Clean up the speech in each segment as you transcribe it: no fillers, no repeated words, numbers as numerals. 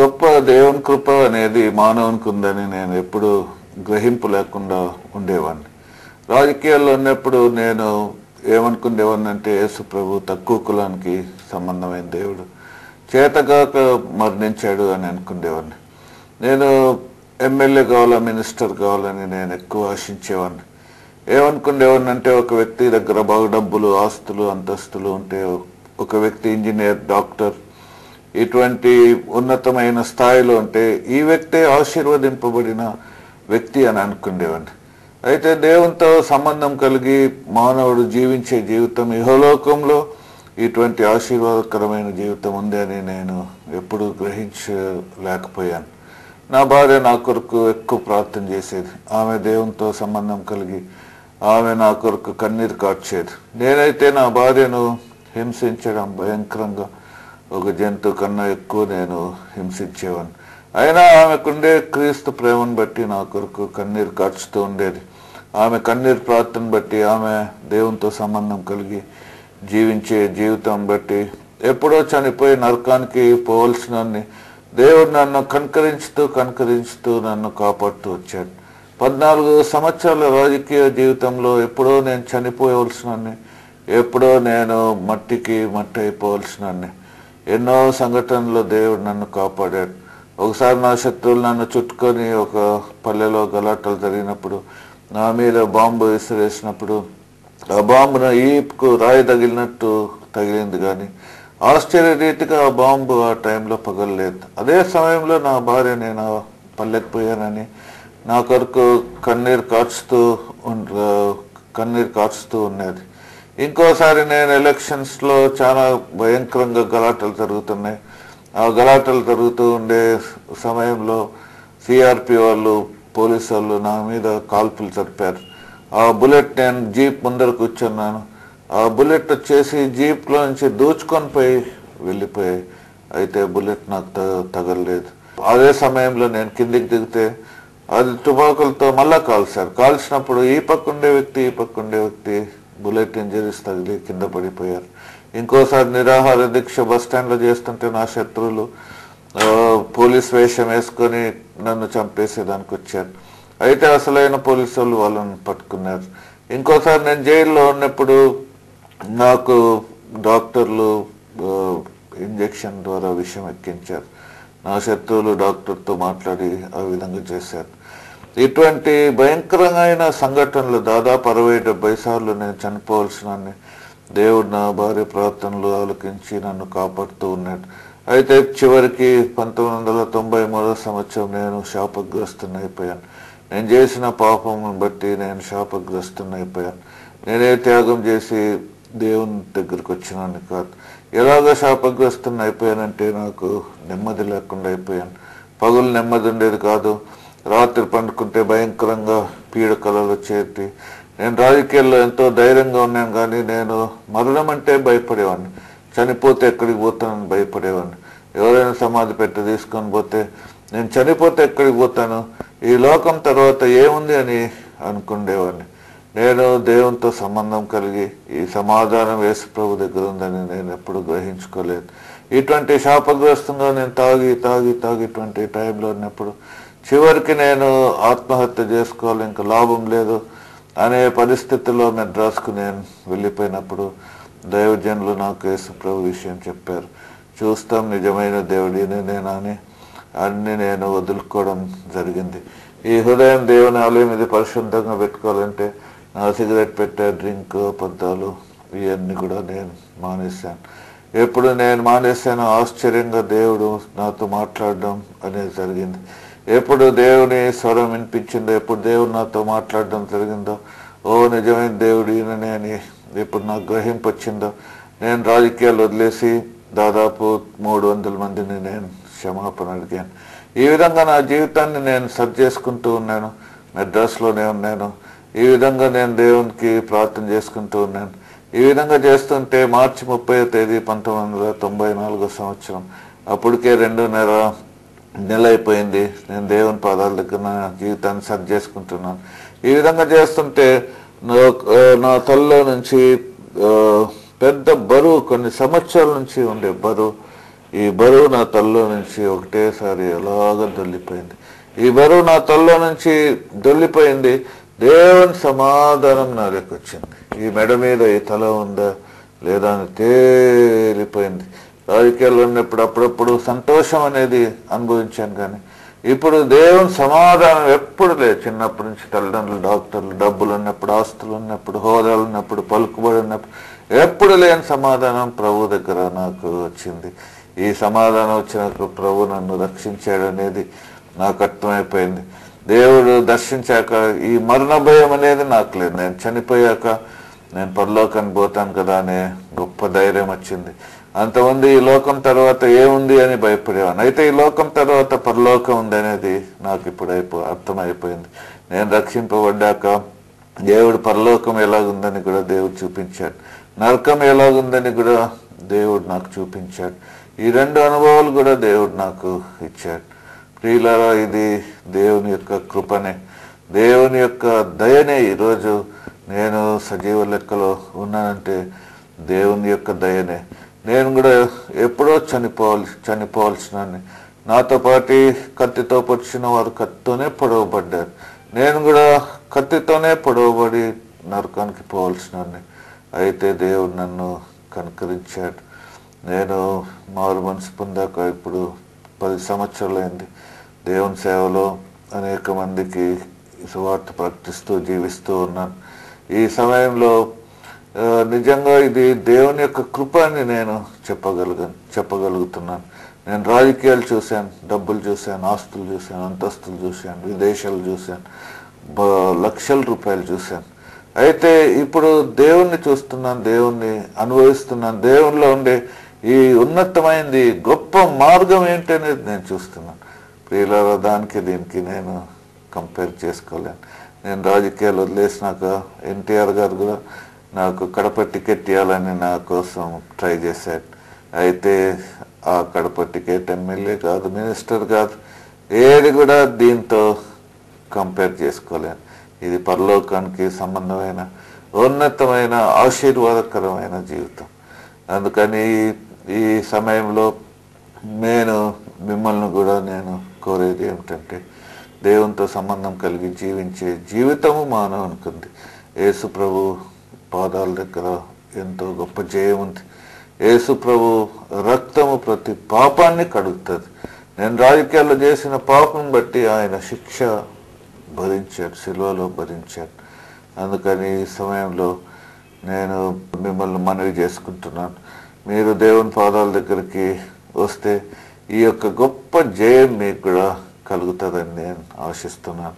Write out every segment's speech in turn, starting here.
గొప్ప దేవుని కృప అనేది మానవునికి ఉందని నేను ఎప్పుడు గ్రహింపు లేకుండా ఉండేవాడిని. రాజకీయాల్లో ఉన్నప్పుడు నేను ఏమనుకునేవాడిని అంటే యేసు ప్రభు తక్కువ కులానికి సంబంధమైన దేవుడు, చేతగాక మరణించాడు అని అనుకునేవాడిని. నేను ఎమ్మెల్యే కావాలా, మినిస్టర్ కావాలని నేను ఎక్కువ ఆశించేవాడిని. ఏమనుకునేవాడిని అంటే ఒక వ్యక్తి దగ్గర బాగా డబ్బులు, ఆస్తులు, అంతస్తులు ఉంటే, ఒక వ్యక్తి ఇంజనీర్, డాక్టర్, ఇటువంటి ఉన్నతమైన స్థాయిలో ఉంటే ఈ వ్యక్తి ఆశీర్వదింపబడిన వ్యక్తి అని అనుకునేవాడిని. అయితే దేవునితో సంబంధం కలిగి మానవుడు జీవించే జీవితం, ఇహలోకంలో ఇటువంటి ఆశీర్వాదకరమైన జీవితం ఉంది అని నేను ఎప్పుడు గ్రహించలేకపోయాను. నా భార్య నా కొరకు ఎక్కువ ప్రార్థన చేసేది. ఆమె దేవునితో సంబంధం కలిగి ఆమె నా కొరకు కన్నీరు కార్చేది. నేనైతే నా భార్యను హింసించడం భయంకరంగా, ఒక జంతువు కన్నా ఎక్కువ నేను హింసించేవాడిని. అయినా ఆమెకుండే క్రీస్తు ప్రేమను బట్టి నా కొరకు కన్నీరు కార్చుతూ ఉండేది. ఆమె కన్నీరు ప్రార్థన బట్టి, ఆమె దేవునితో సంబంధం కలిగి జీవించే జీవితం బట్టి ఎప్పుడో చనిపోయి నరకానికి పోవలసిన దేవుడు నన్ను కనకరించుతూ నన్ను కాపాడుతూ వచ్చాడు. 14 సంవత్సరాల రాజకీయ జీవితంలో ఎప్పుడో నేను చనిపోవలసిన, ఎప్పుడో నేను మట్టి అయిపోవలసిన ఎన్నో సంఘటనలో దేవుడు నన్ను కాపాడాడు. ఒకసారి నా శత్రువులు నన్ను చుట్టుకొని ఒక పల్లెలో గలాటలు జరిగినప్పుడు నా మీద బాంబు విసిరేసినప్పుడు ఆ బాంబును ఈపుకు రాయి తగిలినట్టు తగిలింది, కానీ ఆశ్చర్యరీతిగా ఆ బాంబు ఆ టైంలో పగలలేదు. అదే సమయంలో నా భార్య నేను పల్లెకి పోయానని నా కొరకు కన్నీరు కార్చుతూ ఉన్నది. ఇంకోసారి నేను ఎలక్షన్స్లో చాలా భయంకరంగా గలాటలు జరుగుతున్నాయి. ఆ గలాటలు జరుగుతూ ఉండే సమయంలో సిఆర్పి వాళ్ళు, పోలీసు వాళ్ళు నా మీద కాల్పులు జరిపారు. ఆ బుల్లెట్, నేను జీప్ ముందర కూర్చున్నాను, ఆ బుల్లెట్ వచ్చేసి జీప్లో నుంచి దూచుకొని వెళ్ళిపోయాయి. అయితే బుల్లెట్ నాకు తగలలేదు. అదే సమయంలో నేను కిందికి దిగితే అది తుపాకులతో మళ్ళా కాల్చినప్పుడు ఈ పక్కుండే వ్యక్తి బుల్లెట్ ఇంజరీస్ తగిలి కింద పడిపోయారు. ఇంకోసారి నిరాహార దీక్ష బస్ స్టాండ్లో చేస్తుంటే నా శత్రువులు పోలీస్ వేషం వేసుకొని నన్ను చంపేసేదానికి వచ్చారు. అయితే అసలైన పోలీసు వాళ్ళు వాళ్ళని పట్టుకున్నారు. ఇంకోసారి నేను జైల్లో ఉన్నప్పుడు నాకు డాక్టర్లు ఇంజెక్షన్ ద్వారా విషం ఎక్కించారు. నా శత్రువులు డాక్టర్తో మాట్లాడి ఆ విధంగా చేశారు. ఇటువంటి భయంకరమైన సంఘటనలు దాదాపు 60-70 సార్లు నేను చనిపోవలసిన దేవుడు నా భార్య ప్రార్థనలు ఆలకించి నన్ను కాపాడుతూ ఉన్నాడు. అయితే చివరికి 1993 సంవత్సరం నేను శాపగ్రస్తున్నైపోయాను. నేను చేసిన పాపం బట్టి నేను శాపగ్రస్తున్నైపోయాను. నేనే త్యాగం చేసి దేవుని దగ్గరికి వచ్చినాను కాదు. ఎలాగ శాపగ్రస్తున్నైపోయానంటే నాకు నెమ్మది లేకుండా అయిపోయాను. పగులు నెమ్మది ఉండేది కాదు. రాత్రి పండుకుంటే భయంకరంగా పీడకలలు వచ్చేది. నేను రాజకీయాల్లో ఎంతో ధైర్యంగా ఉన్నాను, కానీ నేను మరణం అంటే భయపడేవాడిని. చనిపోతే ఎక్కడికి పోతానని భయపడేవాడిని. ఎవరైనా సమాధి తీసుకొని పోతే నేను చనిపోతే ఎక్కడికి పోతాను, ఈ లోకం తర్వాత ఏముంది అని అనుకునేవాడిని. నేను దేవునితో సంబంధం కలిగి ఈ సమాధానం యేసు ప్రభు దగ్గర ఉందని నేను ఎప్పుడు గ్రహించుకోలేదు. ఇటువంటి శాపగ్రస్తంగా నేను తాగి ఇటువంటి టైంలో ఉన్నప్పుడు చివరికి నేను ఆత్మహత్య చేసుకోవాలి, ఇంకా లాభం లేదు అనే పరిస్థితుల్లో మెడ్రాస్కు నేను వెళ్ళిపోయినప్పుడు దైవజనులు నాకు యేసు ప్రభు విషయం చెప్పారు. చూస్తాం నిజమైన దేవుడినేనా అని అన్ని నేను వదులుకోవడం జరిగింది. ఈ హృదయం దేవుని ఆలయం ఇది పరిశుద్ధంగా పెట్టుకోవాలంటే నా సిగరెట్ పెట్టే డ్రింక్, అబద్ధాలు ఇవన్నీ కూడా నేను మానేశాను. ఎప్పుడు నేను మానేశానో ఆశ్చర్యంగా దేవుడు నాతో మాట్లాడడం అనేది జరిగింది. ఎప్పుడు దేవుని స్వరం వినిపించిందో, ఎప్పుడు దేవుడు నాతో మాట్లాడడం జరిగిందో, ఓ నిజమైన దేవుడు ఈయననే అని ఎప్పుడు నాకు గ్రహింపు వచ్చిందో, నేను రాజకీయాలు వదిలేసి దాదాపు 300 మందిని నేను క్షమాపణ అడిగాను. ఈ విధంగా నా జీవితాన్ని నేను సరి చేసుకుంటూ ఉన్నాను. మెడ్రాస్లోనే ఉన్నాను. ఈ విధంగా నేను దేవునికి ప్రార్థన చేసుకుంటూ ఉన్నాను. ఈ విధంగా చేస్తుంటే మార్చి 30వ తేదీ 1994 సంవత్సరం, అప్పటికే 2.5 నెల అయిపోయింది. నేను దేవుని పాదాల దగ్గర నా జీవితాన్ని సరి చేసుకుంటున్నాను. ఈ విధంగా చేస్తుంటే నా తలలో నుంచి పెద్ద బరువు, కొన్ని సంవత్సరాల నుంచి ఉండే బరువు ఈ బరువు నా తలలో నుంచి ఒకటేసారి ఎలాగ దొల్లిపోయింది. ఈ బరువు నా తలలో నుంచి దొల్లిపోయింది. దేవుని సమాధానం నా దగ్గరకు వచ్చింది. ఈ మెడ మీద ఈ తల ఉందా లేదా అని తేలిపోయింది. రాజకీయాల్లో ఉన్నప్పుడు అప్పుడప్పుడు సంతోషం అనేది అనుభవించాను, కానీ ఇప్పుడు దేవుని సమాధానం ఎప్పుడు లేదు. చిన్నప్పటి నుంచి తల్లిదండ్రులు, డాక్టర్లు, డబ్బులు ఉన్నప్పుడు, ఆస్తులు ఉన్నప్పుడు, హోదాలు ఉన్నప్పుడు, పలుకుబడి ఉన్నప్పుడు ఎప్పుడు లేని సమాధానం ప్రభు దగ్గర నాకు వచ్చింది. ఈ సమాధానం వచ్చినప్పుడు ప్రభు నన్ను రక్షించాడు అనేది నాకు అర్థమైపోయింది. దేవుడు దర్శించాక ఈ మరణ భయం అనేది నాకు లేదు. నేను చనిపోయాక నేను పరలోకానికి పోతాను కదా అనే గొప్ప ధైర్యం వచ్చింది. అంతమంది ఈ లోకం తర్వాత ఏముంది అని భయపడేవాను. అయితే ఈ లోకం తర్వాత పరలోకం ఉంది అనేది నాకు ఇప్పుడు అర్థమైపోయింది. నేను రక్షింపబడ్డాక దేవుడు పరలోకం ఎలాగుందని కూడా దేవుడు చూపించాడు, నరకం ఎలాగుందని కూడా దేవుడు నాకు చూపించాడు. ఈ రెండు అనుభవాలు కూడా దేవుడు నాకు ఇచ్చాడు. ప్రియులారా, ఇది దేవుని యొక్క కృపనే, దేవుని యొక్క దయనే. ఈరోజు నేను సజీవ లెక్కలో ఉన్నానంటే దేవుని యొక్క దయనే. నేను కూడా ఎప్పుడో చనిపోవాల్సిన నాతో పాటు కత్తితో పొడిచిన వారు కత్తితోనే పొడవబడ్డారు. నేను కూడా కత్తితోనే పొడవబడి నరకానికి పోవాల్సిన. అయితే దేవుడు నన్ను కనుకరించాడు. నేను మారు మనసు పొందాక ఇప్పుడు 10 సంవత్సరాలైంది. దేవుని సేవలో అనేక మందికి సువార్త ప్రకటిస్తూ జీవిస్తూ ఉన్నాను. ఈ సమయంలో నిజంగా ఇది దేవుని యొక్క కృప అని నేను చెప్పగలుగుతున్నాను. నేను రాజకీయాలు చూశాను, డబ్బులు చూశాను, ఆస్తులు చూశాను, అంతస్తులు చూశాను, విదేశాలు చూశాను, లక్షల రూపాయలు చూశాను. అయితే ఇప్పుడు దేవుణ్ణి చూస్తున్నాను, దేవుణ్ణి అనుభవిస్తున్నాను. దేవునిలో ఉండే ఈ ఉన్నతమైనది గొప్ప మార్గం ఏంటనేది నేను చూస్తున్నాను. ప్రియులారా, దానికి దీనికి నేను కంపేర్ చేసుకోలేను. నేను రాజకీయాలు వదిలేసినాక ఎన్టీఆర్ గారు కూడా నాకు కడప టికెట్ ఇవ్వాలని నా కోసం ట్రై చేశాడు. అయితే ఆ కడప టికెట్ ఎమ్మెల్యే కాదు, మినిస్టర్ కాదు, ఏది కూడా దీంతో కంపేర్ చేసుకోలేను. ఇది పరలోకానికి సంబంధమైన ఉన్నతమైన ఆశీర్వాదకరమైన జీవితం. అందుకని ఈ సమయంలో నేను మిమ్మల్ని కూడా నేను కోరేది ఏమిటంటే, దేవునితో సంబంధం కలిగి జీవించే జీవితము మానవునికి ఉంది. యేసు ప్రభు పాదాల దగ్గర ఎంతో గొప్ప జయం ఉంది. యేసు ప్రభు రక్తము ప్రతి పాపాన్ని కడుగుతుంది. నేను రాజకీయాల్లో చేసిన పాపం బట్టి ఆయన శిక్ష భరించాడు, సిలువలో భరించాడు. అందుకని ఈ సమయంలో నేను మిమ్మల్ని మనవి చేసుకుంటున్నాను, మీరు దేవుని పాదాల దగ్గరికి వస్తే ఈ యొక్క గొప్ప జయం మీకు కూడా కలుగుతుందని నేను ఆశిస్తున్నాను.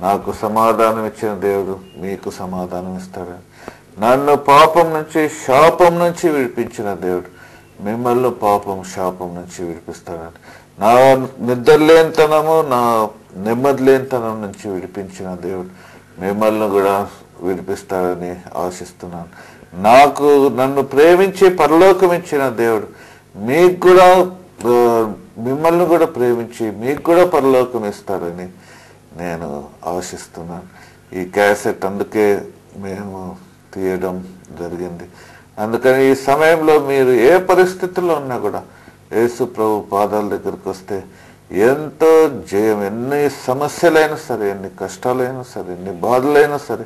నాకు సమాధానం ఇచ్చిన దేవుడు మీకు సమాధానం ఇస్తాడని, నన్ను పాపం నుంచి, శాపం నుంచి విడిపించిన దేవుడు మిమ్మల్ని పాపం, శాపం నుంచి విడిపిస్తాడని, నా నిద్రలేనితనము, నా నెమ్మది లేనితనం నుంచి విడిపించిన దేవుడు మిమ్మల్ని కూడా విడిపిస్తాడని ఆశిస్తున్నాను. నన్ను ప్రేమించి పరలోకం ఇచ్చిన దేవుడు మీకు కూడా, మిమ్మల్ని కూడా ప్రేమించి మీకు కూడా పరలోకం ఇస్తాడని నేను ఆశిస్తున్నాను. ఈ క్యాసెట్ అందుకే మేము తీయడం జరిగింది. అందుకని ఈ సమయంలో మీరు ఏ పరిస్థితుల్లో ఉన్నా కూడా యేసు ప్రభు పాదాల దగ్గరికి వస్తే ఎంతో జయం. ఎన్ని సమస్యలైనా సరే, ఎన్ని కష్టాలైనా సరే, ఎన్ని బాధలైనా సరే,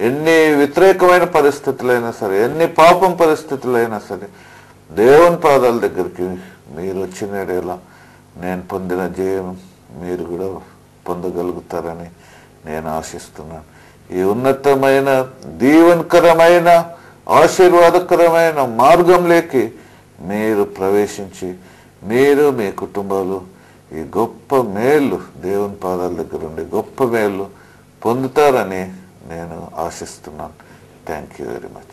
ఎన్ని వ్యతిరేకమైన పరిస్థితులైనా సరే, ఎన్ని పాపం పరిస్థితులైనా సరే, దేవుని పాదాల దగ్గరికి మీరు వచ్చినడేలా నేను పొందిన జయం మీరు కూడా పొందగలుగుతారని నేను ఆశిస్తున్నాను. ఈ ఉన్నతమైన, దీవెనకరమైన, ఆశీర్వాదకరమైన మార్గంలోకి మీరు ప్రవేశించి మీరు, మీ కుటుంబాలు ఈ గొప్ప మేలు, దేవుని పాదాల దగ్గర ఉండే గొప్ప మేలు పొందుతారని నేను ఆశిస్తున్నాను. Thank you very much.